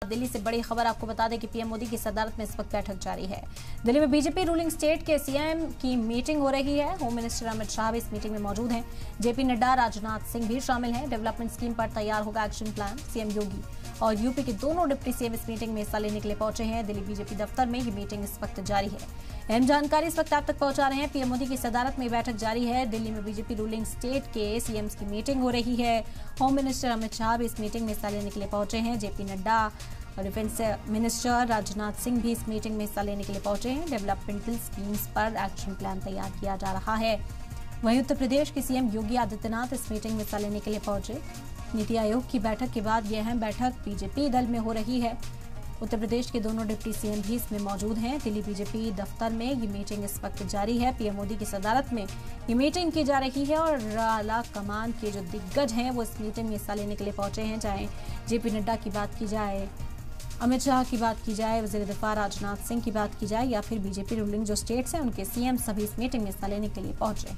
दिल्ली से बड़ी खबर आपको बता दें कि पीएम मोदी की सदारत में इस वक्त बैठक जारी है। दिल्ली में बीजेपी रूलिंग स्टेट के सीएम की मीटिंग हो रही है। होम मिनिस्टर अमित शाह भी इस मीटिंग में मौजूद हैं। जेपी नड्डा, राजनाथ सिंह भी शामिल हैं। डेवलपमेंट स्कीम पर तैयार होगा एक्शन प्लान। सीएम योगी और यूपी के दोनों डिप्टी सीएम इस मीटिंग में हिस्सा लेने के लिए पहुंचे हैं। दिल्ली बीजेपी दफ्तर में ये मीटिंग इस वक्त जारी है। अहम जानकारी इस वक्त आप तक पहुंचा रहे हैं। पीएम मोदी की सदारत में बैठक जारी है। दिल्ली में बीजेपी रूलिंग स्टेट के सीएम्स की मीटिंग हो रही है। होम मिनिस्टर अमित शाह भी इस मीटिंग में हिस्सा लेने के लिए पहुंचे हैं। जेपी नड्डा और डिफेंस मिनिस्टर राजनाथ सिंह भी इस मीटिंग में हिस्सा लेने के लिए पहुंचे हैं। डेवलपमेंटल स्कीम्स पर एक्शन प्लान तैयार किया जा रहा है। वहीं उत्तर प्रदेश के सीएम योगी आदित्यनाथ इस मीटिंग में हिस्सा लेने के लिए पहुंचे। नीति आयोग की बैठक के बाद यह अहम बैठक बीजेपी दल में हो रही है। उत्तर प्रदेश के दोनों डिप्टी सीएम भी इसमें मौजूद हैं। दिल्ली बीजेपी दफ्तर में ये मीटिंग इस वक्त जारी है। पीएम मोदी की सदारत में ये मीटिंग की जा रही है और आला कमान के जो दिग्गज हैं वो इस मीटिंग में हिस्सा लेने के लिए पहुंचे हैं। चाहे जेपी नड्डा की बात की जाए, अमित शाह की बात की जाए, वजीर दिफा राजनाथ सिंह की बात की जाए या फिर बीजेपी रूलिंग जो स्टेट्स हैं उनके सीएम सभी इस मीटिंग में हिस्सा लेने के लिए पहुंचे।